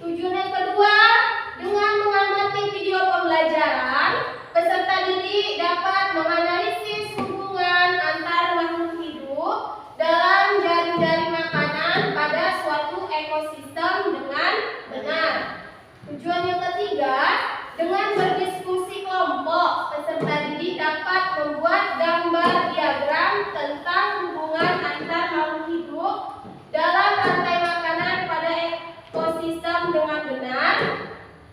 Tujuan yang kedua, dengan mengamati video pembelajaran, peserta didik dapat menganalisis hubungan antar makhluk hidup dalam jaring-jaring makanan pada suatu ekosistem dengan benar. Tujuan yang ketiga, dengan berdiskusi kelompok, peserta didik dapat membuat gambar diagram tentang hubungan antar makhluk hidup dalam rantai makanan pada ekosistem dengan benar.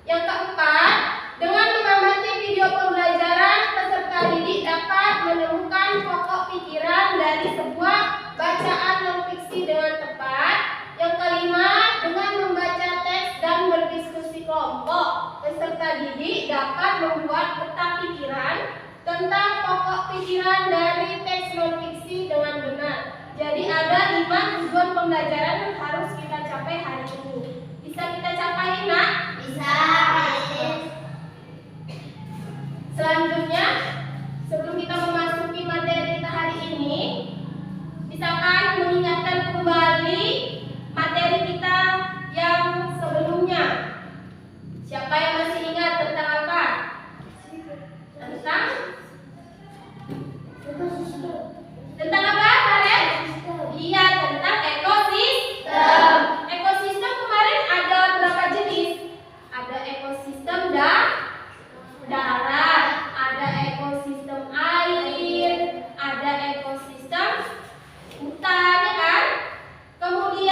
Yang keempat, dengan mengamati video pembelajaran, peserta didik dapat menemukan pokok pikiran dari sebuah bacaan non-fiksi dengan tepat. Yang kelima, dengan membaca teks dan berdiskusi kelompok, peserta didik dapat membuat peta pikiran tentang pokok pikiran dari teks non-fiksi dengan benar. Jadi ada 5 tujuan pembelajaran yang harus kita capai hari ini. Bisa kita capai, nak? Bisa. Selanjutnya, sebelum kita memasuki materi kita hari ini, misalkan mengingatkan kembali materi kita yang sebelumnya. Siapa yang masih ingat tentang apa? Tentang apa, kalian? Iya, tentang ekosistem. Ekosistem kemarin ada berapa jenis? Ada ekosistem darat, ada ekosistem air, ada ekosistem hutan, ya kan? Kemudian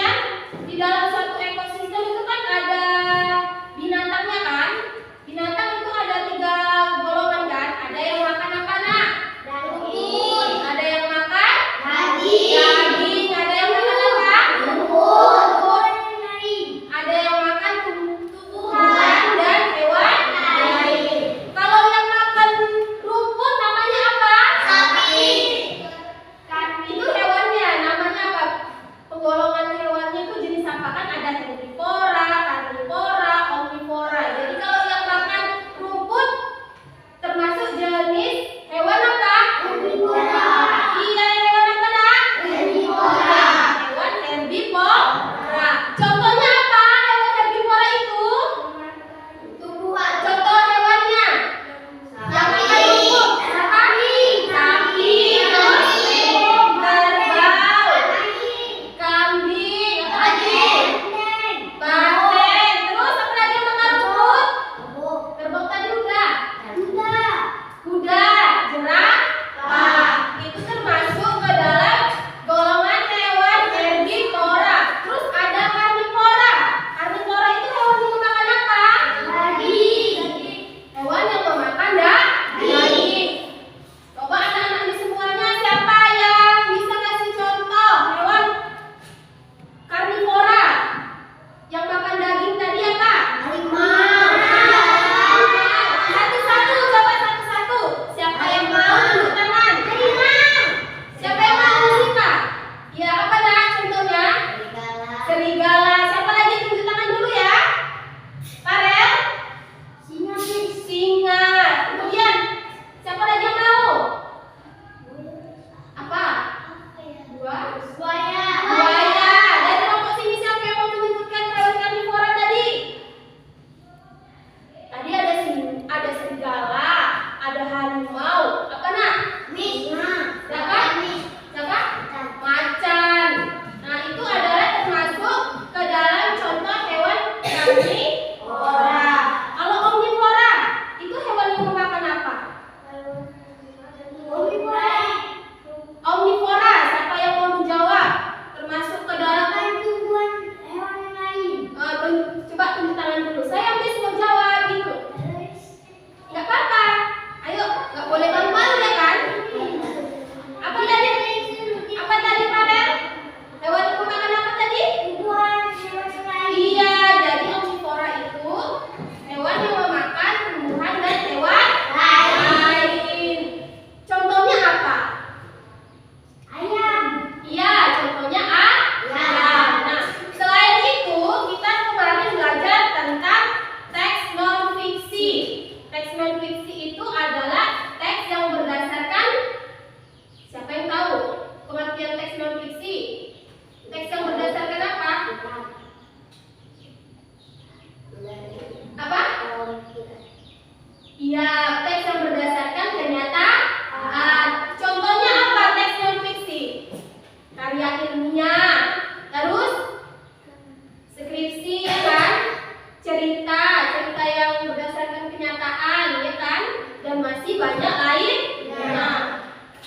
masih banyak lainnya.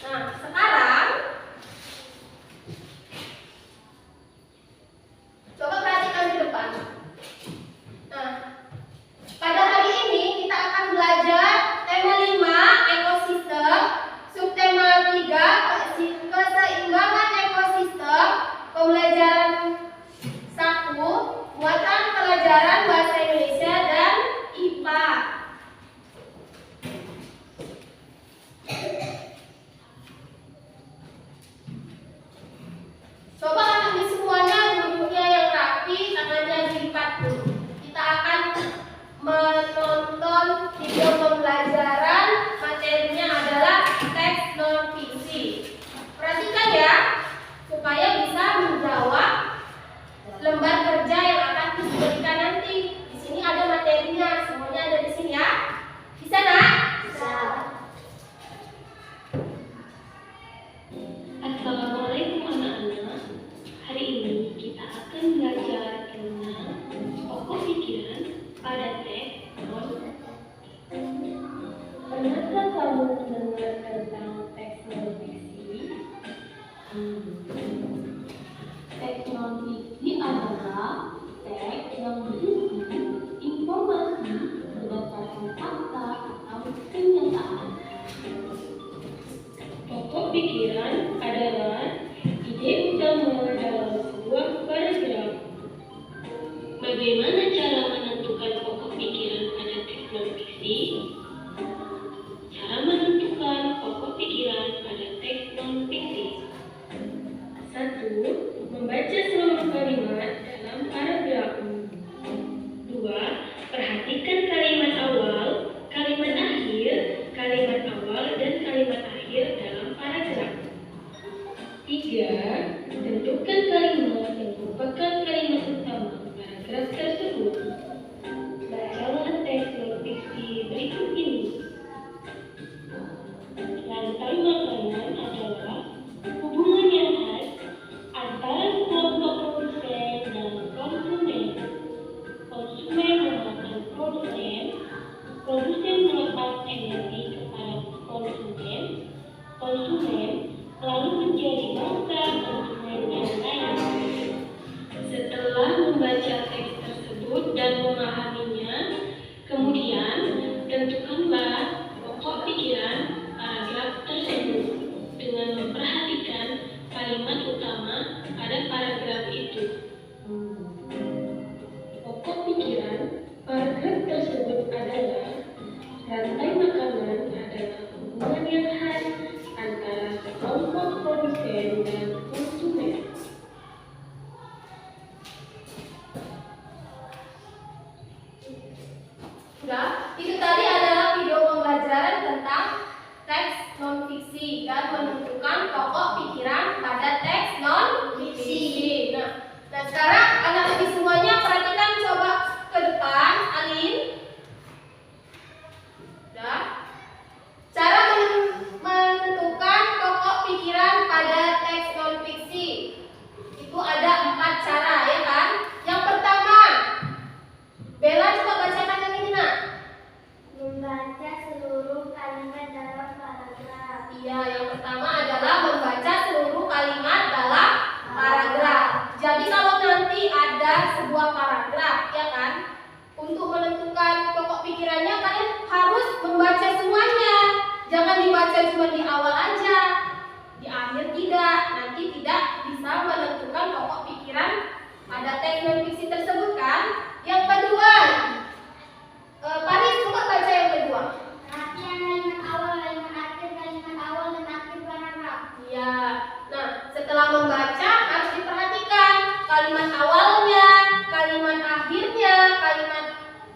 Nah, sekarang coba perhatikan di depan. Nah, pada hari ini kita akan belajar tema 5 ekosistem, subtema 3 keseimbangan ekosistem, pembelajaran 1 muatan pelajaran bahasa Indonesia dan IPA. Coba kami semuanya duduknya yang rapi, tangannya dilipat dulu. Kita akan menonton video pembelajaran, materinya adalah teks non fiksi. Perhatikan ya, supaya bisa menjawab lembar kerja yang akan diberikan nanti. Di sini ada materinya, semuanya ada di sini ya. Bisa nak? Bisa. Assalamualaikum anak-anak. Hari ini kita akan belajar tentang pokok pikiran pada teks non. Pernahkah kamu mendengar tentang teks non fiksi? Teks non fiksi adalah teks yang berisi informasi berdasarkan fakta atau kenyataan. Pokok pikiran adalah ide utama dalam sebuah paragraf. Bagaimana cara menentukan pokok pikiran pada teks non-fiksi? Cara menentukan pokok pikiran pada teks non-fiksi. 1. Membaca seluruh kalimat dalam paragraf. 2. Perhatikan kalimat awal, kalimat akhir, kalimat awal, dan kalimat akhir dalam paragraf. 3. Tentukan kalimat yang merupakan kalimat utama paragraf tersebut. Bacalah teks non-fiksi berikut ini. Rantai makanan adalah hubungan yang khas antara kelompok produsen dan konsumen. Konsumen memakan produsen, produsen melepas energi kepada konsumen, konsumen lalu menjadi bangsa konsumen yang lain. Setelah membaca teks tersebut dan memahaminya, kemudian tentukanlah pokok pikiran paragraf tersebut dengan memperhatikan kalimat utama pada paragraf itu. Pokok pikiran paragraf tersebut adalah rantai makanan adalah hubungan yang khas antara kelompok produsen dan konsumen. Sudah, itu tadi adalah video pembelajaran tentang teks non fiksi dan menentukan pokok pikiran pada teks non fiksi. Nah, sekarang anak-anak semuanya perhatikan, coba ke depan, Alin. Sudah. Cara menentukan pokok pikiran pada teks non fiksi itu ada 4 cara, ya kan? Yang pertama, Bella coba bacakan yang ini nak. Membaca seluruh kalimat dalam paragraf. Iya, yang pertama adalah membaca seluruh kalimat dalam paragraf. Jadi kalau nanti ada sebuah paragraf, ya kan? Untuk menentukan pokok pikirannya kalian harus membaca semuanya. Jangan dibaca cuma di awal aja, di akhir tidak. Nanti tidak bisa menentukan pokok pikiran pada teks non fiksi tersebut kan. Yang kedua, Paris coba baca yang kedua. Perhatian kalimat awal, kalimat akhir, kalimat awal dan akhir paragraf. Iya. Nah, setelah membaca harus diperhatikan kalimat awalnya, kalimat akhirnya, kalimat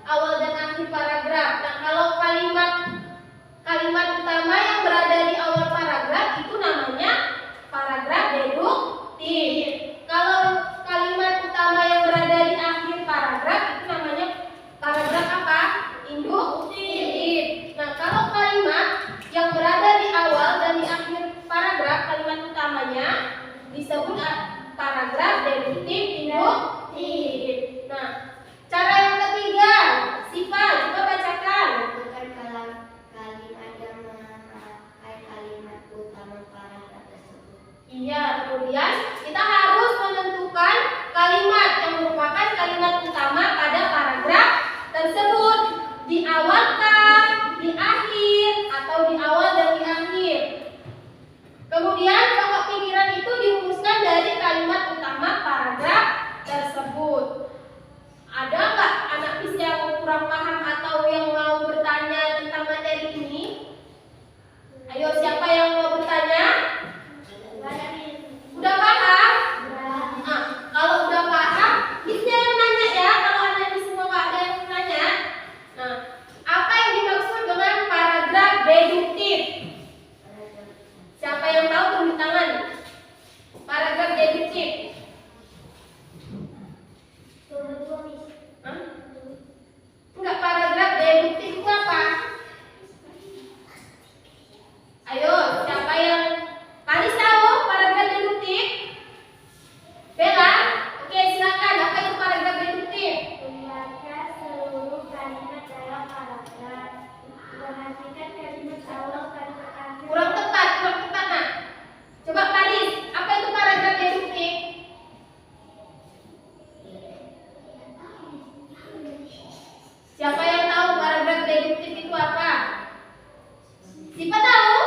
awal dan akhir paragraf. Nah, kalau kalimat utama yang berada di awal kemudian kita harus menentukan kalimat yang merupakan kalimat utama pada paragraf tersebut. Di awal kah, di akhir, atau di awal dan di akhir. Kemudian pokok pikiran itu dirumuskan dari kalimat utama paragraf tersebut. Ada nggak anak FIS yang kurang paham atau yang mau bertanya tentang materi ini? Ayo, siapa yang mau bertanya? Udah paham? Nah, kalau udah paham, bisa yang nanya ya. Kalau anak FIS semua nggak ada yang nanya. Nah, apa yang dimaksud dengan paragraf deduktif? Siapa yang tahu tunjuk tangan? Paragraf deduktif. Hah? Enggak, paragraf deduktif itu apa? Ayo, siapa yang paling tahu paragraf deduktif? Bella? Oke, silakan. Apa itu paragraf deduktif? Membaca seluruh kalimat dalam paragraf. Perhatikan kalimat awal, kalimat akhir. Kurang tepat nak. Coba Paris, apa itu paragraf deduktif? Siapa yang tahu paragraf deduktif itu apa? Siapa tahu?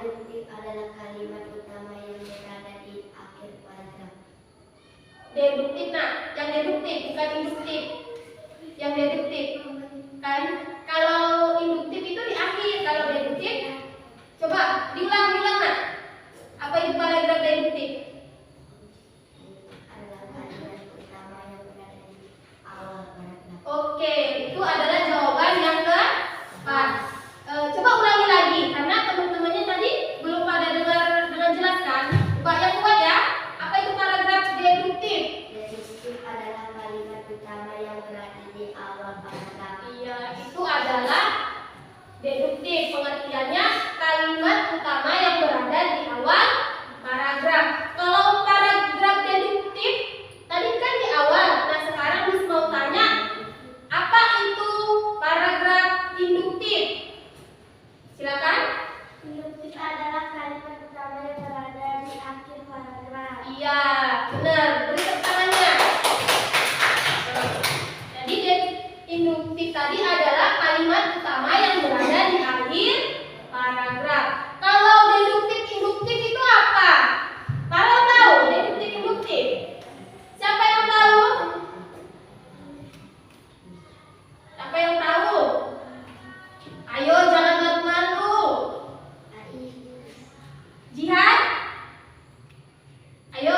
Deduktif adalah kalimat utama yang berada di akhir paragraf. Deduktif nak, yang deduktif bukan induktif. Yang deduktif kan, kalau induktif itu di akhir, kalau deduktif coba diulang nak. Apa itu paragraf deduktif? Adalah kalimat utama yang berada di awal paragraf. Oke, itu adalah jawaban yang tepat. Coba ulangi lagi karena teman-temannya tadi belum pada dengar dengan jelas kan. Coba yang kuat ya. Apa itu paragraf deduktif? Deduktif adalah kalimat utama yang berada di awal paragraf. Iya, itu adalah deduktif. Pengertiannya kalimat utama yang berada di awal paragraf. Kalau paragraf deduktif tadi kan di awal. Nah, sekarang Miss mau tanya, apa itu paragraf induktif? Silakan. Induktif adalah kalimat utama yang berada di akhir paragraf. Iya, benar. Beri tepuk tangannya. Jadi induktif tadi adalah kalimat utama yang berada di akhir paragraf. Kalau deduktif induktif itu apa? Kalau tahu deduktif induktif? Siapa yang tahu? Siapa yang tahu? Ayo, jangan malu-malu. Jihad? Ayo.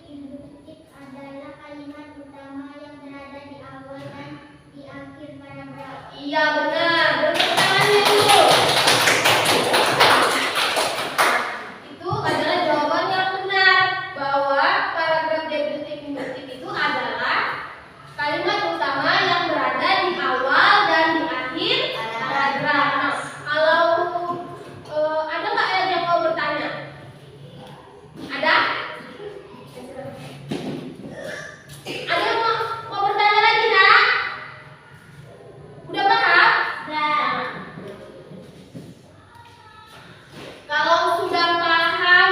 Induktif adalah kalimat utama yang berada di awal dan di akhir paragraf. Iya, benar. Bertepuk tangannya dulu. Itu adalah jawaban yang benar, bahwa paragraf deduktif induktif itu adalah kalimat utama yang berada di awal dan di akhir paragraf. Nah, kalau ada nggak yang mau bertanya? Ada? Ada yang mau bertanya lagi nak? Udah paham? Nah, kalau sudah paham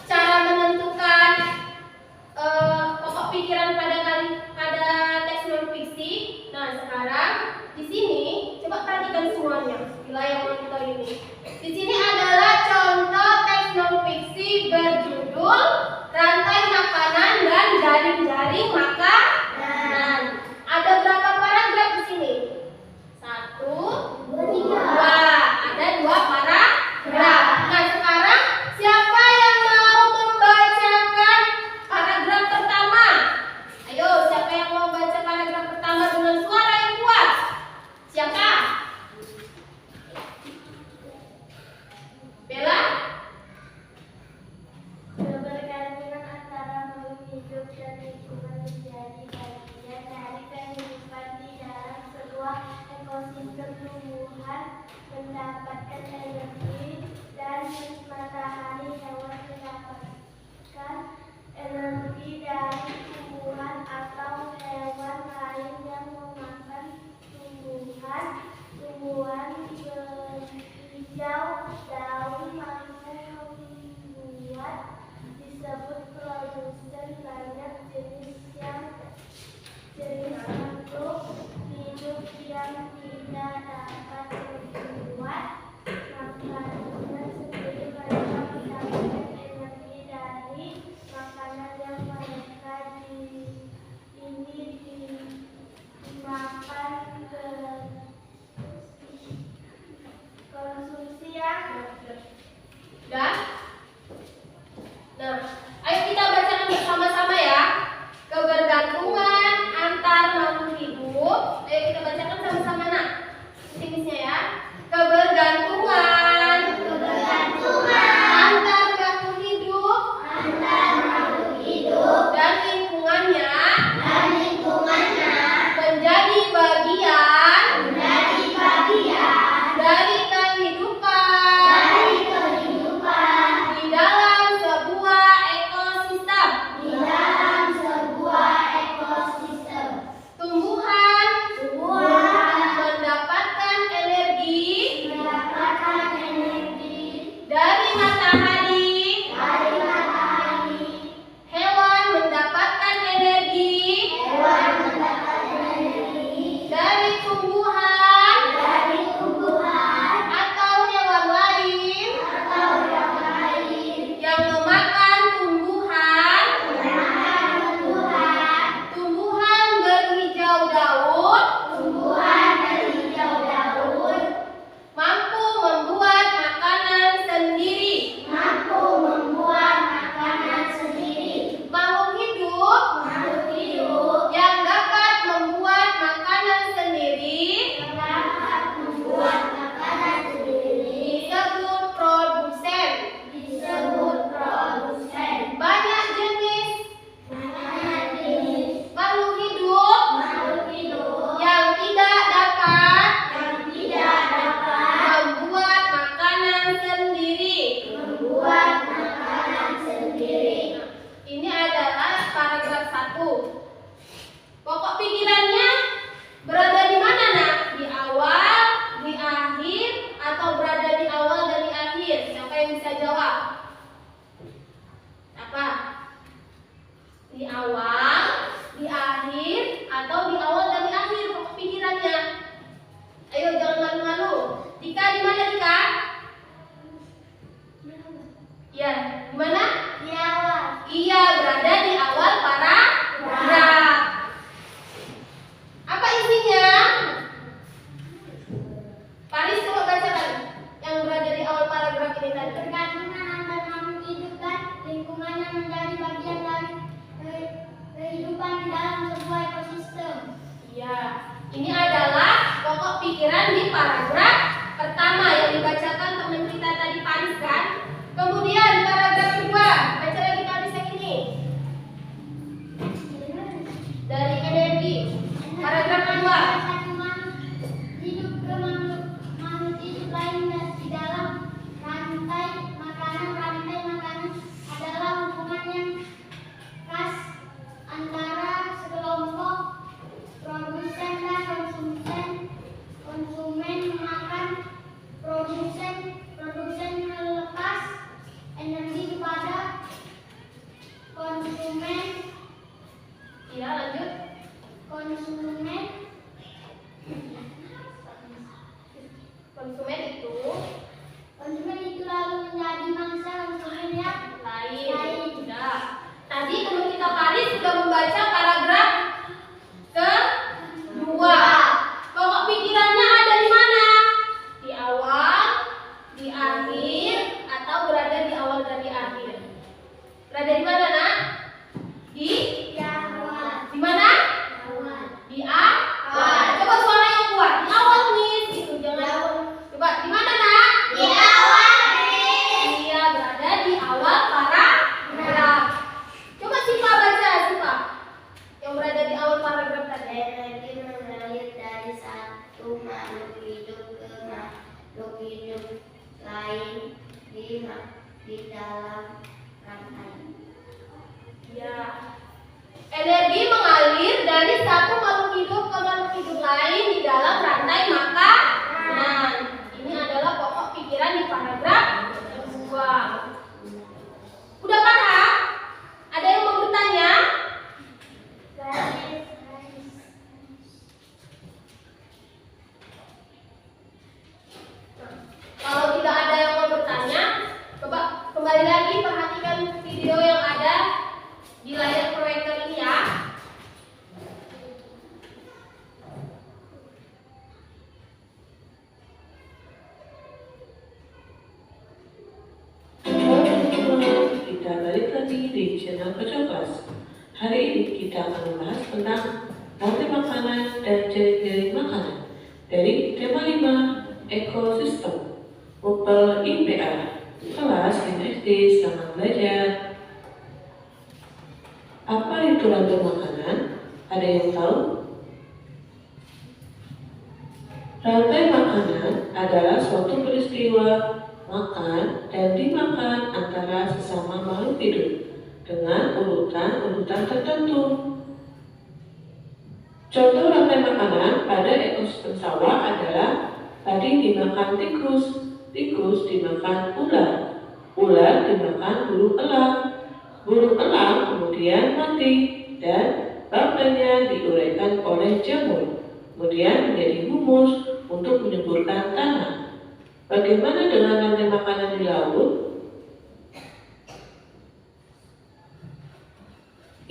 cara menentukan pokok pikiran pada teks non fiksi, nah sekarang di sini coba perhatikan semuanya di layar monitor ini. Di sini adalah contoh teks non fiksi berjudul Rantai Makanan dan Jaring-jaring Makanan. Ada berapa paragraf di sini? 1, 2, ada 2 paragraf. Nah, sekarang siapa yang mau membacakan paragraf pertama? Ayo, siapa yang mau baca paragraf pertama dengan suara yang kuat? Siapa? Bella? Kebergantungan antara makhluk hidup dan lingkungan menjadi bagian dari kehidupan di dalam sebuah ekosistem. Tumbuhan mendapatkan energi dari matahari, hewan mendapatkan energi dari tumbuhan atau hewan lain yang memakan tumbuhan. Tumbuhan berhijau daun mampu membuat Udah? Nah, ayo kita bacakan bersama-sama ya. Kebergantungan antar makhluk hidup. Ayo kita bacakan sama-sama nak. Tulisnya ya. Kebergantungan antar makhluk hidup dan lingkungannya menjadi bagian dari kehidupan di dalam sebuah ekosistem. Tumbuhan mendapatkan energi dari matahari. Hewan mendapatkan energi dari tumbuhan atau hewan lain yang memakan tumbuhan. Tumbuhan berhijau daun mampu membuat makanan sendiri. Makhluk hidup yang dapat membuat makanan sendiri disebut produsen. Banyak jenis makhluk hidup yang tidak dapat membuat makanan sendiri. Ini adalah paragraf 1. Pokok pikirannya berada di mana nak? Di awal, di akhir, atau berada di awal dan di akhir? Siapa yang bisa jawab? Apa? Di awal, di akhir, atau di awal dan di akhir pokok pikirannya? Ayo jangan malu-malu. Dika di mana Dika? Ya, di mana? Iya, berada di awal paragraf. Apa isinya? Paris coba bacakan yang berada di awal paragraf ini tadi. Kebergantungan antar makhluk hidup dan lingkungannya menjadi bagian dari kehidupan di dalam sebuah ekosistem. Iya, ini adalah pokok pikiran di paragraf pertama yang dibacakan teman kita tadi Paris kan. Kemudian paragraf kedua, baca lagi Paris yang ini. Dari energi. Paragraf kedua. Makhluk hidup lain di dalam rantai makanan adalah hubungan yang khas antara sekelompok produsen dan konsumen makan. Produsen melepas energi kepada konsumen. Iya, lanjut. Konsumen itu lalu menjadi mangsa konsumen yang Lain. Sudah. Tadi teman kita Paris sudah membaca paragraf kedua. Pokok pikirannya ada di mana? Di awal, di akhir, atau berada di awal dan di akhir? Berada di mana nak? Di mana? Di awal. Coba suara yang kuat. Di awal nih, gitu jangan. Coba di mana nak? Iya, berada di awal paragraf. Coba Siva baca, Siva. Yang berada di awal paragraf tadi. energi mengalir dari satu makhluk hidup ke makhluk hidup lain di dalam rantai. Ya. Energi mengalir dari satu makhluk hidup ke makhluk hidup lain di dalam rantai makanan. Ini adalah pokok pikiran di paragraf kedua. Udah paham? Ada yang mau bertanya? Kalau tidak ada yang mau bertanya, coba kembali lagi perhatikan. di channel Kerja Kelas. Hari ini kita akan membahas tentang rantai makanan dan jaring-jaring makanan dari tema 5 ekosistem Mupel IPA kelas 5 SD. Selamat belajar. Apa itu rantai makanan? Ada yang tahu? Rantai makanan adalah suatu peristiwa makan dan dimakan antara sesama makhluk hidup dengan urutan-urutan tertentu. Contoh rantai makanan pada ekosistem sawah adalah padi dimakan tikus, tikus dimakan ular, ular dimakan burung elang, burung elang kemudian mati dan bangkainya diuraikan oleh jamur, kemudian menjadi humus untuk menyuburkan tanah. Bagaimana dengan rantai makanan di laut?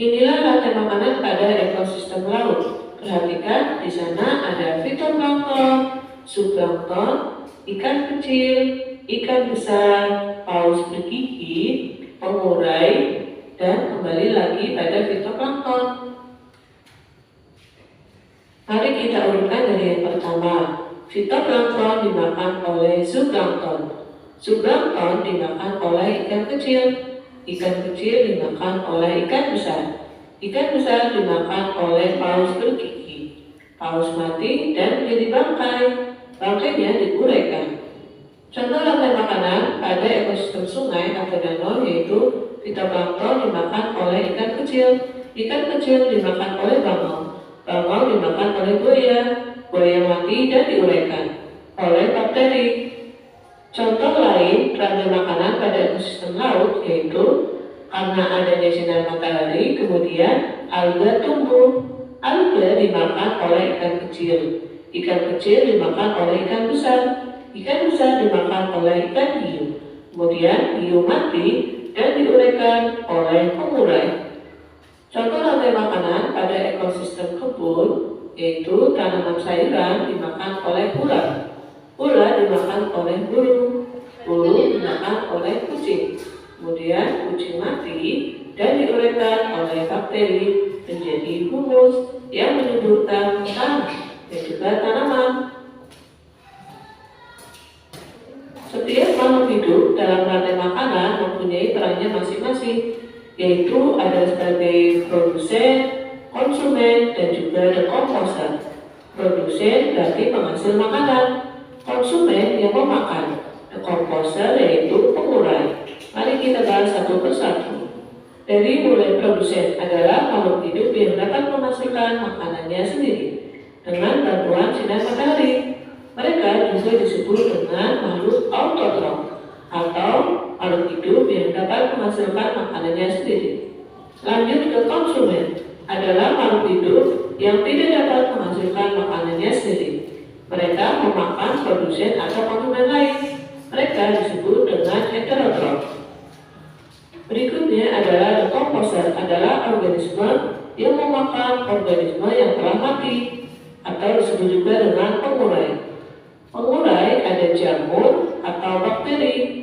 Inilah rantai makanan pada ekosistem laut. Perhatikan, di sana ada fitoplankton, zooplankton, ikan kecil, ikan besar, paus bergigi, pengurai, dan kembali lagi pada fitoplankton. Mari kita urutkan dari yang pertama. Fitoplankton dimakan oleh zooplankton. Zooplankton dimakan oleh ikan kecil. Ikan kecil dimakan oleh ikan besar. Ikan besar dimakan oleh paus bergigi. Paus mati dan menjadi bangkai. Bangkainya diuraikan. Contoh rantai makanan pada ekosistem sungai atau danau yaitu fitoplankton dimakan oleh ikan kecil. Ikan kecil dimakan oleh bangau. Bangau dimakan oleh buaya. Buaya mati dan diuraikan oleh bakteri. Contoh lain rantai makanan pada ekosistem laut yaitu karena adanya sinar matahari, kemudian alga tumbuh. Alga dimakan oleh ikan kecil. Ikan kecil dimakan oleh ikan besar. Ikan besar dimakan oleh ikan hiu. Kemudian hiu mati dan diuraikan oleh pengurai. Contoh rantai makanan pada ekosistem kebun yaitu tanaman sayuran dimakan oleh ular. Ular dimakan oleh burung. Burung dimakan oleh kucing. Kemudian kucing mati dan diuraikan oleh bakteri menjadi humus yang menyuburkan tanah dan juga tanaman. Setiap makhluk hidup dalam rantai makanan mempunyai perannya masing-masing, yaitu ada sebagai produsen, konsumen, dan juga decomposer. Produsen berarti penghasil makanan, konsumen yang memakan, decomposer yaitu pengurai. Mari kita bahas satu persatu. Dari mulai produsen adalah makhluk hidup yang dapat menghasilkan makanannya sendiri dengan bantuan sinar matahari. Mereka juga disebut dengan makhluk autotrof atau makhluk hidup yang dapat menghasilkan makanannya sendiri. Lanjut ke konsumen adalah makhluk hidup yang tidak dapat menghasilkan makanannya sendiri. Mereka memakan produsen atau konsumen lain. Mereka disebut dengan heterotrof. Berikutnya adalah decomposer, adalah organisme yang memakan organisme yang telah mati atau disebut juga dengan pengurai. Pengurai ada jamur atau bakteri.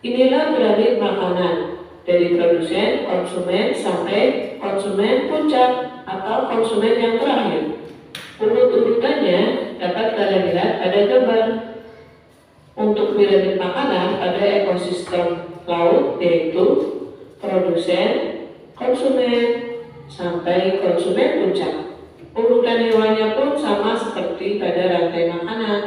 Inilah piramid makanan dari produsen, konsumen, sampai konsumen puncak atau konsumen yang terakhir. Urut-urutannya dapat kalian lihat pada gambar. Untuk piramid makanan pada ekosistem laut yaitu produsen, konsumen, sampai konsumen puncak. Urutan hewannya pun sama seperti pada rantai makanan.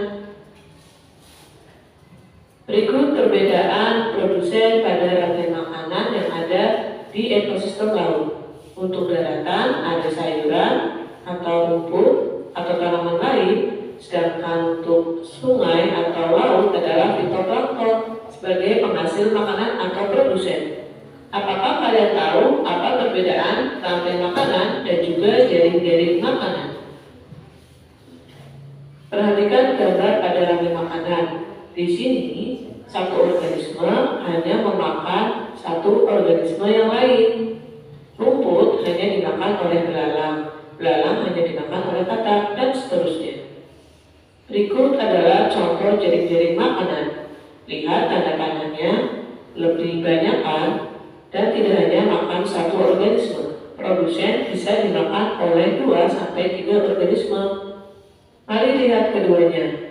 Berikut perbedaan produsen pada rantai makanan yang ada di ekosistem laut. Untuk daratan ada sayuran atau rumput atau tanaman lain, sedangkan untuk sungai atau laut adalah fitoplankton sebagai penghasil makanan atau produsen. Apakah kalian tahu apa perbedaan rantai makanan dan juga jaring-jaring makanan? Perhatikan gambar pada rantai makanan. Di sini satu organisme hanya memakan satu organisme yang lain. Rumput hanya dimakan oleh belalang, belalang hanya dimakan oleh katak, dan seterusnya. Berikut adalah contoh jaring-jaring makanan. Lihat tanda panahnya. lebih banyak dan tidak hanya makan satu organisme. Produsen bisa dimakan oleh 2 sampai 3 organisme. Mari lihat keduanya.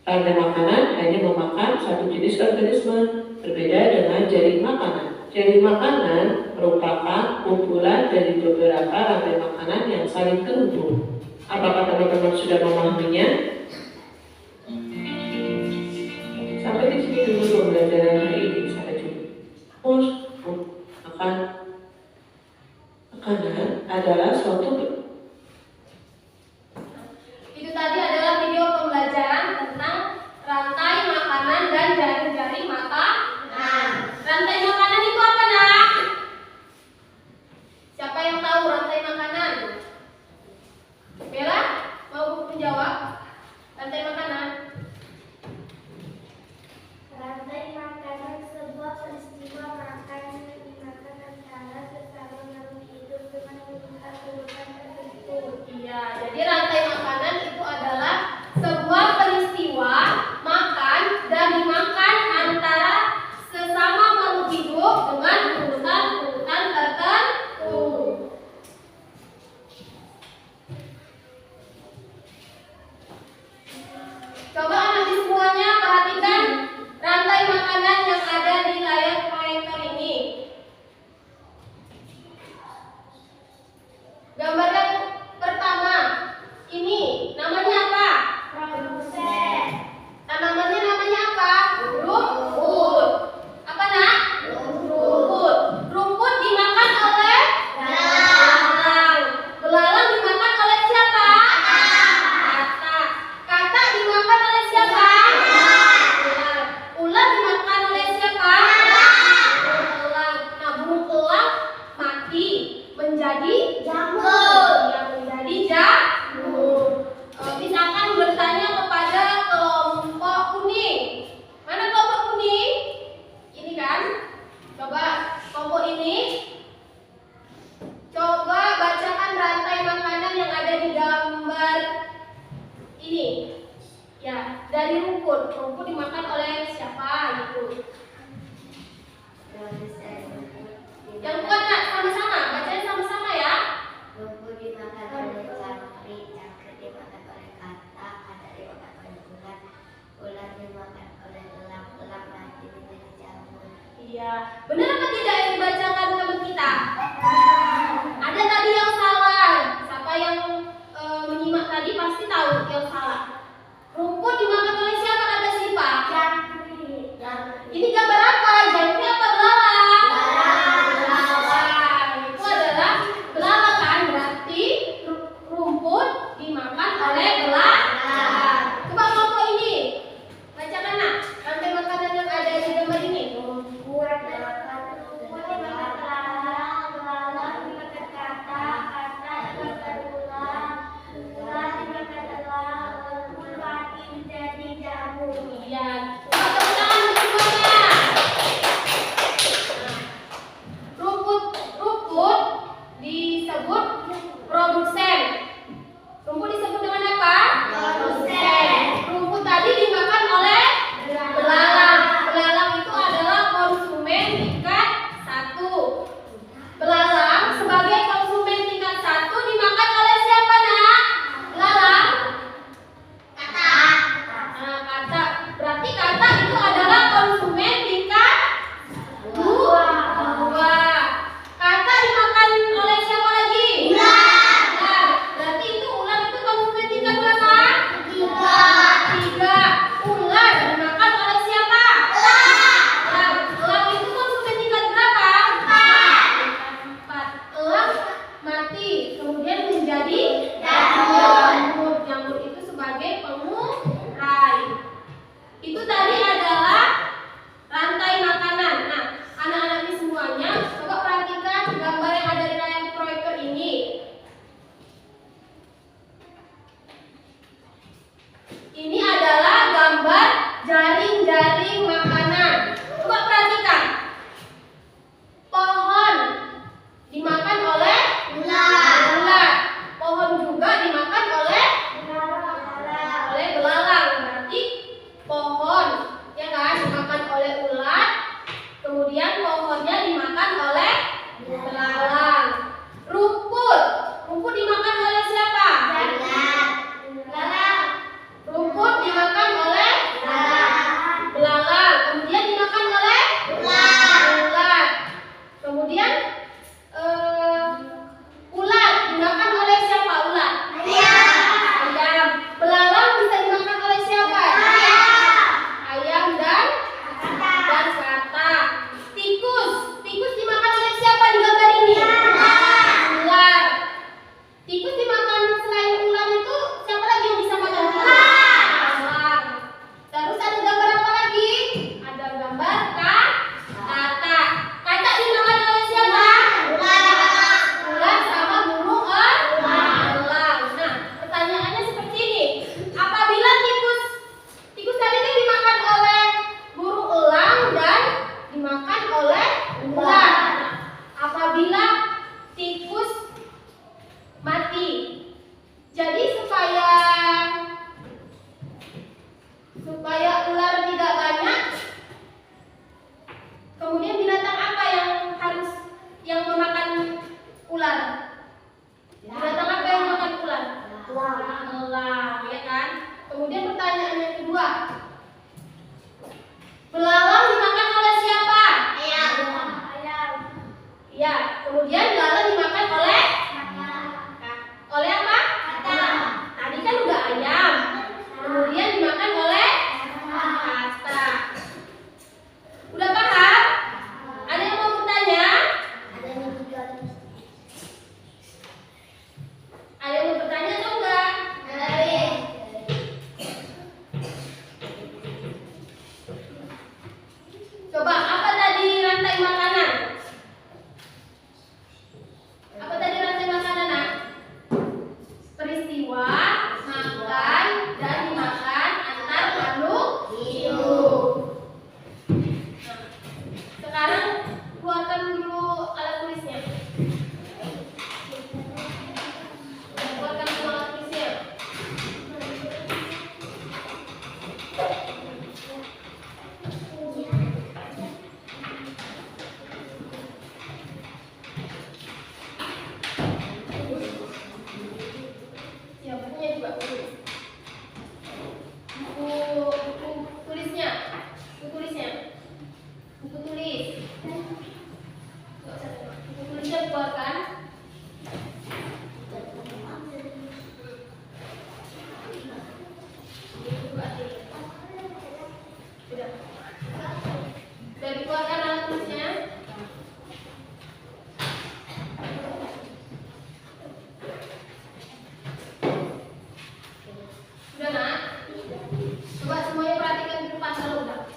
Rantai makanan hanya memakan satu jenis organisme, berbeda dengan jaring makanan. Jaring makanan merupakan kumpulan dari beberapa rantai makanan yang saling terhubung. Apakah teman-teman sudah memahaminya? Sampai di sini dulu pembelajaran hari ini. Sampai jumpa. Makanan adalah suatu. Itu tadi adalah video pembelajaran tentang rantai makanan dan jaring-jaring makanan. Rantai makanan itu apa, Nak? Siapa yang tahu rantai makanan? Bella, mau menjawab? Rantai makanan. Rantai makanan sebuah peristiwa makan yang dimakan antara sesama makhluk hidup dengan menggunakan urutan tertentu. Iya, jadi rantai makanan itu adalah sebuah peristiwa makan dan dimakan antara sesama makhluk hidup dengan urutan-urutan tertentu. Coba anak semuanya perhatikan rantai makanan yang ada di layar proyektor ini. Gambar yang pertama, ini namanya apa? Produsen. Tanamannya namanya apa? Rumput. Apa, Nak? Rumput. Rumput dimakan oleh belalang. Belalang dimakan oleh siapa? Katak. Katak dimakan oleh siapa? Ular. Ular dimakan oleh siapa? Burung elang. Nah, burung elang mati menjadi Jamur. yang menjadi jamur. Misalkan bertanya kepada kelompok kuning. Mana kelompok kuning? Ini kan? Coba kelompok ini. Coba bacakan rantai makanan yang ada di gambar ini. Ya, dari rumput. Rumput dimakan oleh siapa gitu. Yang bukan, Nak, sama-sama. Bacanya sama-sama ya. Rumput dimakan oleh cangkrik, cangkrik dimakan oleh katak, katak dimakan oleh ular, ular dimakan oleh elang, elang mati menjadi jamur. Iya, benar apa tidak yang dibacakan teman kita? Ada tadi yang salah. Siapa yang menyimak tadi pasti tahu yang salah. Rumput dimakan oleh siapa kata Sipa? Cangkrik. Ini gambar apa? Jangkrik apa belalang? Belalang. Itu adalah belalang kan? Berarti rumput dimakan oleh belalang. Coba kelompok ini. Bacakan, Nak. Rantai makanan yang ada di gambar ini. Rumput dimakan belalang, belalang dimakan katak, katak dimakan ular, ular dimakan elang, Supaya ular tidak banyak. Kemudian binatang apa yang memakan ular? Binatang apa yang memakan ular? Elang, ya kan? Kemudian pertanyaan yang kedua. Belalang dimakan oleh siapa? Ayam. Ya, kemudian belalang dimakan oleh apa? Tadi kan udah ayam. Kemudian dimakan oleh kata. Udah paham? Ada yang mau bertanya? Ada yang mau bertanya atau enggak? Coba, apa tadi rantai makanan? Apa tadi rantai makanan, Nak? Peristiwa makan dan dimakan antar makhluk hidup. Nah, sekarang keluarkan dulu alat tulisnya. Keluarkan semua alat tulisnya. Ya, bukunya juga tulis. Buku tulisnya. Buku tulis. Buku tulisnya keluarkan. Sudah. Sudah dikeluarkan alat tulisnya. Sudah, Nak? Coba semuanya perhatikan di depan kalau udah.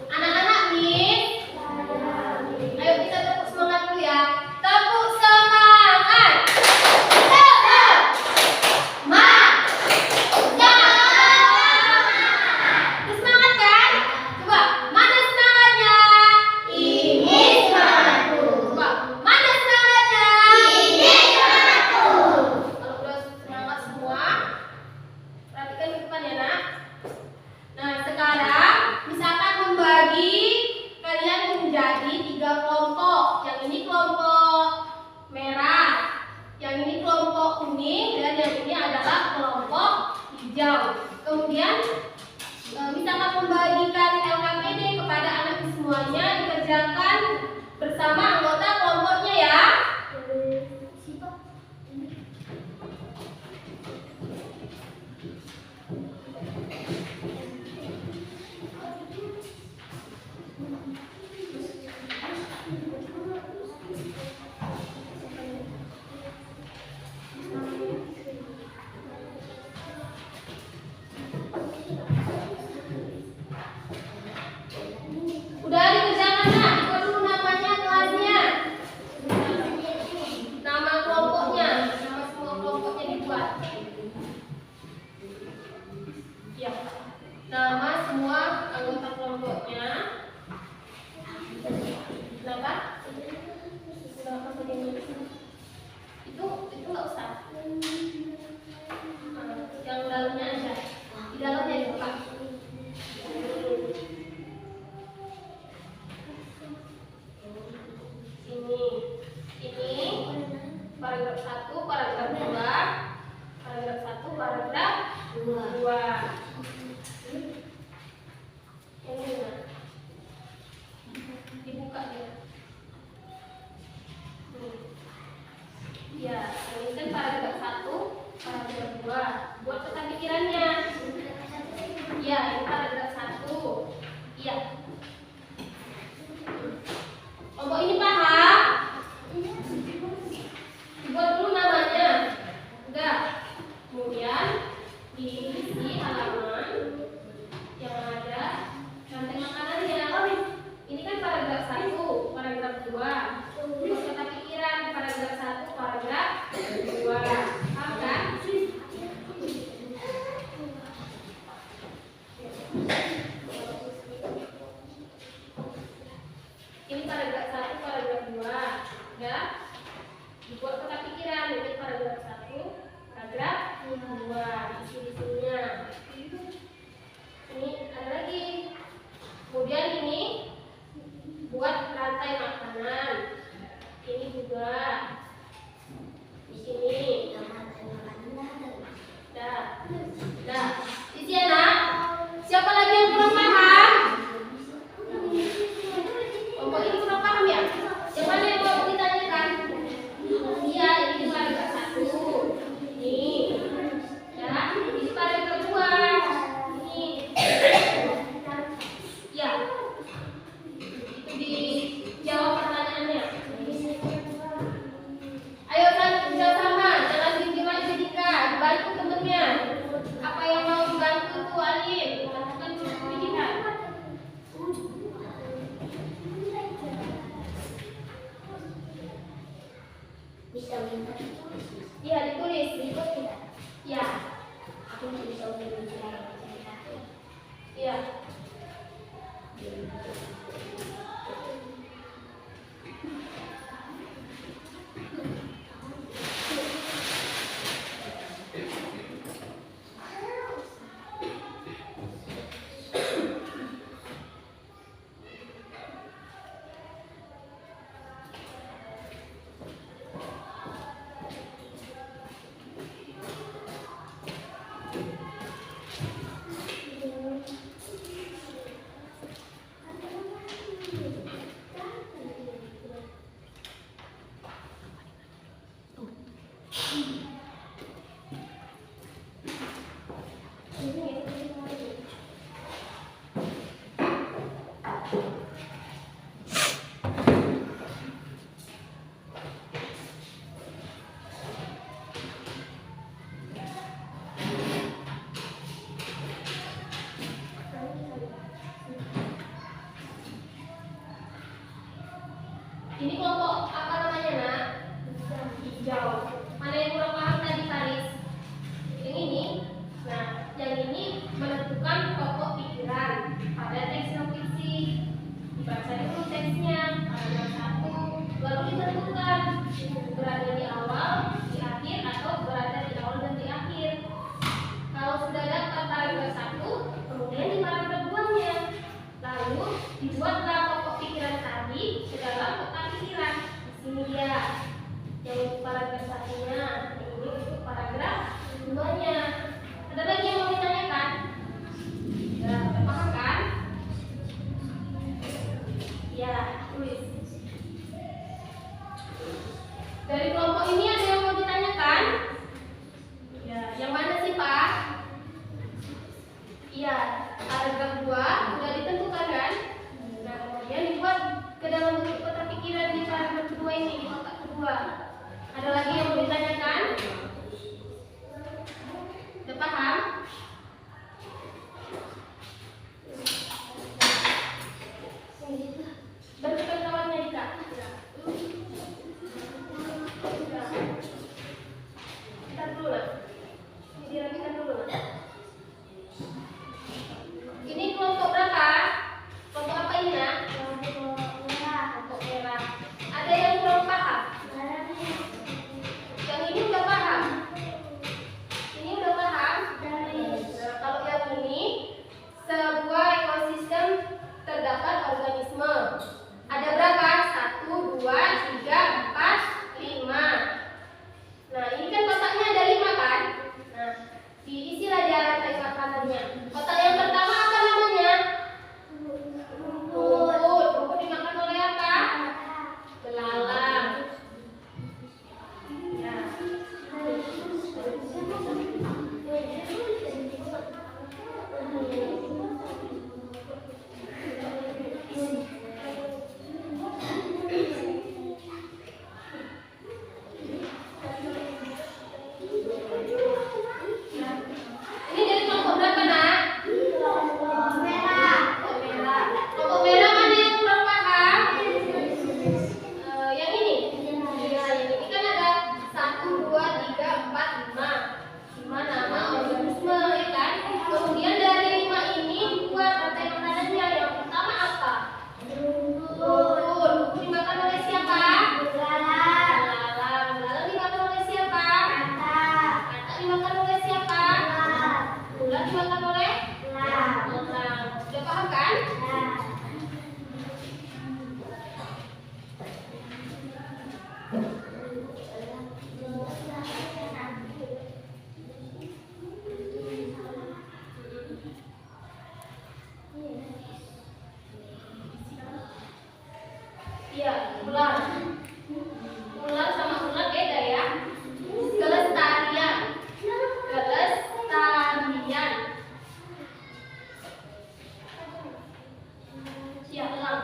Anak-anak nih, ayo kita tepuk semangat dulu ya. Tepuk semangat. Semangat kan? Coba, mana semangatnya? Ini semangatku. Coba, mana semangatnya? Ini semangatku. Kalau udah semangat semua, perhatikan ke depan ya, Nak. Nah, sekarang misalkan membagi kalian menjadi 3 kelompok. Yang ini kelompok merah, yang ini kelompok kuning, dan yang ini adalah kelompok hijau. Kemudian misalkan membagikan LKPD kepada anak semuanya dikerjakan bersama anggota kelompoknya ya. Udah dikerjakan, Nak? Buat dulu namanya kelasnya. Ini paragraf 1, paragraf 2. Ya. Dibuat peta pikiran. Ini paragraf 1, paragraf 2. Isi-isinya. Ini ada lagi. Kemudian ini buat rantai makanan. Ini juga. Di sini. Dah. Isi anak. Siapa lagi yang kurang paham? Kelompok ini kurang paham ya? Siapa yang mau ditanyakan? Iya, ini paragraf 1. Ini. Ya, ini paragraf 2. Ini. Ya. Itu dijawab pertanyaannya. Ayo sama, jangan diem aja Dika, bantu temennya. Apa yang mau dibantu tuh Alin? Lakukan dulu pilihan. Bisa minta ditulis. Iya ditulis. Ikut tidak? Ya, Aku bisa menulis cerita. iya. Ini kelompok apa namanya nak? Hijau. Mana yang kurang paham tadi Faris? Yang ini. Nah, yang ini menentukan pokok pikiran pada teks non fiksi. Dibaca dulu teksnya, paragraf 1, baru ditentukan berada di awal, di akhir, atau berada di awal dan di akhir. Kalau sudah dapat paragraf 1, kemudian di paragraf 2-nya, lalu dibuatlah pokok pikiran tadi ke dalam kotak pikiran. Di sini dia yang untuk paragraf 1-nya, yang ini untuk paragraf 2-nya. Ada lagi yang mau ditanyakan? Sudah paham kan? Ya, tulis. Dari kelompok ini ada yang mau ditanyakan? Ya, yang mana sih Pak? Iya, paragraf 2 sudah ditentukan kan? Nah, kemudian dibuat ke dalam bentuk kotak pikiran di paragraf kedua ini, di kotak kedua. Ada lagi yang mau ditanyakan? Sudah paham? Berdekat kawannya Dika. Kita dulu lah. Dirapikan dulu lah. Ini kelompok berapa? Kelompok apa ini nak? Kelompok merah. Ada yang kurang paham? Yang ini udah paham? Ini udah paham? Iya, ular. Ular sama ular beda ya. Kelestarian. Kelestarian. Iya, elang.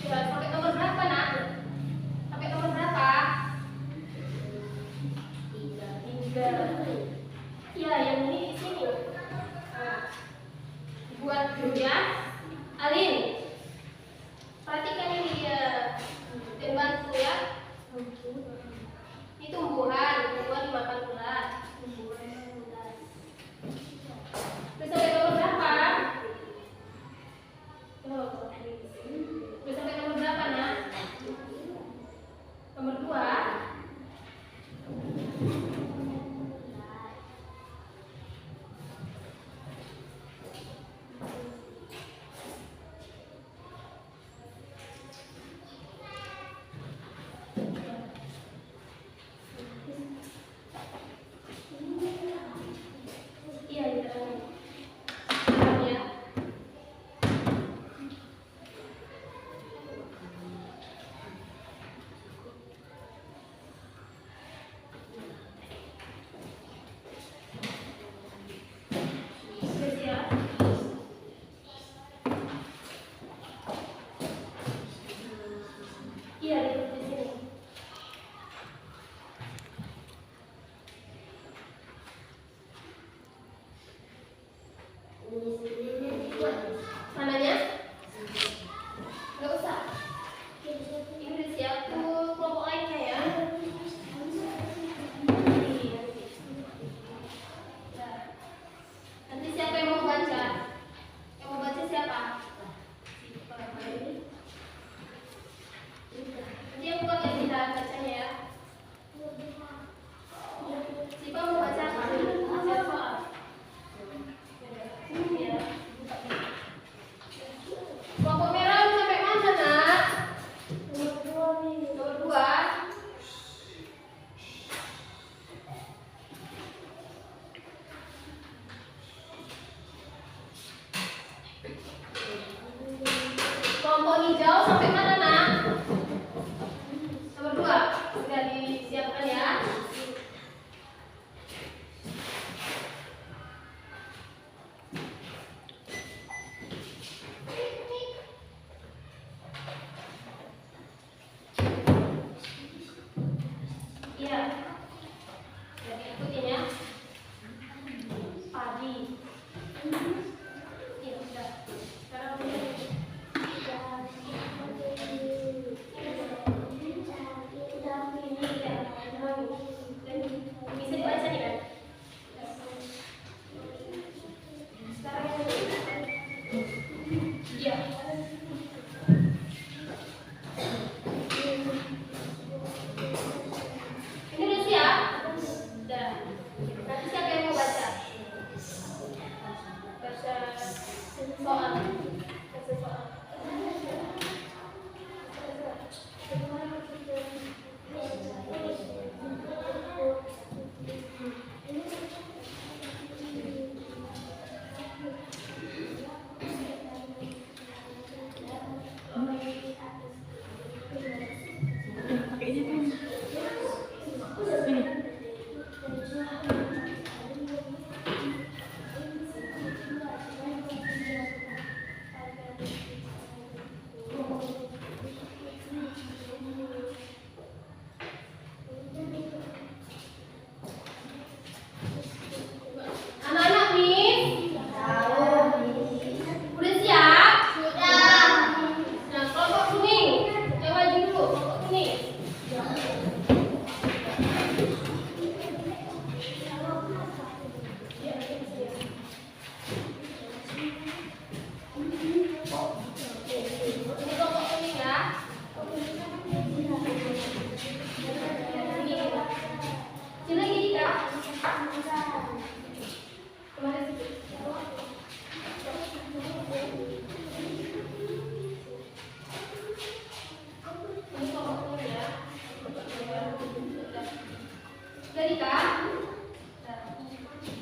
Ya, sampai nomor berapa, Nak? Sampai nomor berapa? 3. Ya, yang ini di sini. Nah, buat dulu ya. Alin, perhatikan ini dia. Dan bantu ya. Ini tumbuhan dimakan ular. Terus sampai nomor berapa? Terus sampai nomor berapa, Nak? Nomor 2. Iya, ya. Sudah siap? Iya, di sini. Mananya? Nggak usah. Ini udah siap tuh kelompok lainnya ya. Nanti siapa yang mau baca? Yang mau baca siapa? Nanti yang buat yang bisa bacanya ya. Siapa mau baca apa? Siapa? Ya. Kelompok merah udah sampai mana, Nak? Nomor 2. Kelompok hijau sampai mana, Nak? Nomor 2. Sudah disiapkan ya. Iya. Jadi ikutin ya. Padi. Iya, sudah. Sekarang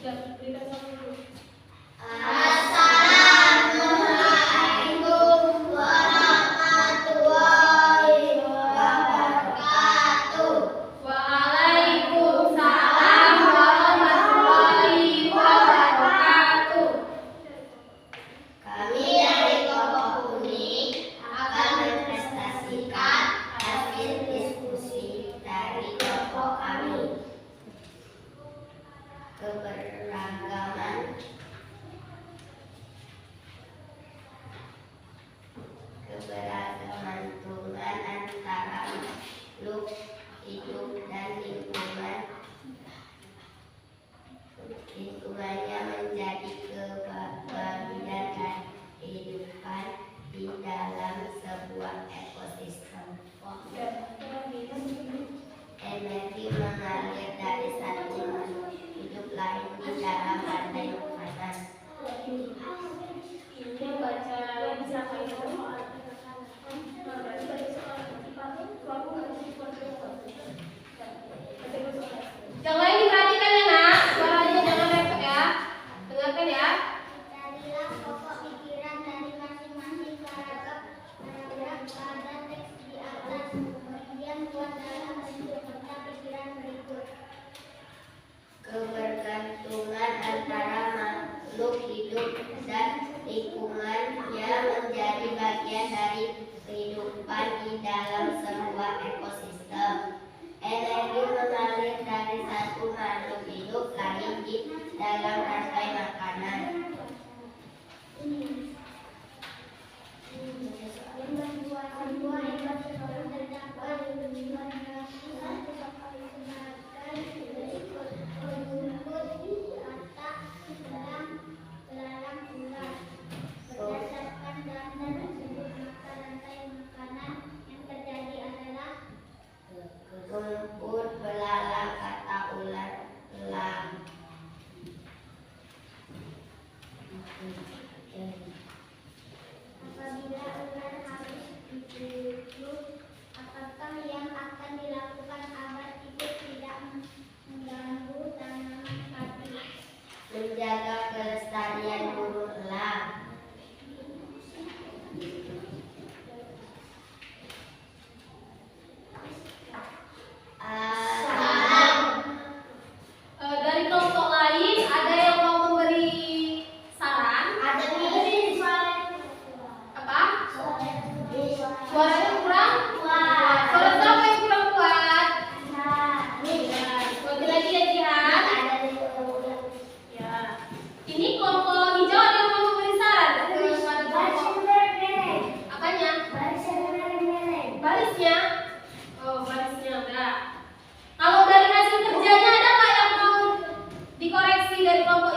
Berikan sama dulu. Assalamualaikum warahmatullahi wabarakatuh. Waalaikumsalam warahmatullahi wabarakatuh. Kami dari kelompok kuning akan mempresentasikan hasil diskusi dari kelompok kami. Keberagaman Tuhan antara makhluk hidup dan lingkungannya menjadi kebahagiaan dan kehidupan di dalam sebuah ekosistem. Energi mengalir dari satu makhluk hidup lain di dalam rantai makanan. Ini baca bisa kayak yang lain diperhatikan ya nak, suaranya jangan repot ya. Dengarkan ya. Carilah pokok pikiran dari masing-masing paragraf pada teks di atas. Kemudian buat dalam bentuk peta pikiran berikut. Kebergantungan antara makhluk hidup dan lingkungannya menjadi bagian dari kehidupan di dalam sebuah ekosistem. Energi mengalir dari satu makhluk hidup lain di dalam rantai makanan. Berdasarkan data tersebut, maka rantai makanan yang terjadi adalah rumput belalang, kata ular elang. Apabila ular harus dibunuh, apakah yang akan dilakukan agar itu tidak mengganggu tanaman padi? Menjaga kelestarian burung elang. Dari kelompok lain ada yang mau memberi saran? Ada nih Apa? Suaranya kurang? Suara siapa yang kurang kuat? Sekali lagi ya Jihan. Ya. Ini kelompok hijau ada yang mau memberi saran kepada kelompok. Apanya? Barisnya? Oh, barisnya ada. Kalau dari hasil kerjanya ada nggak yang mau dikoreksi dari kelompok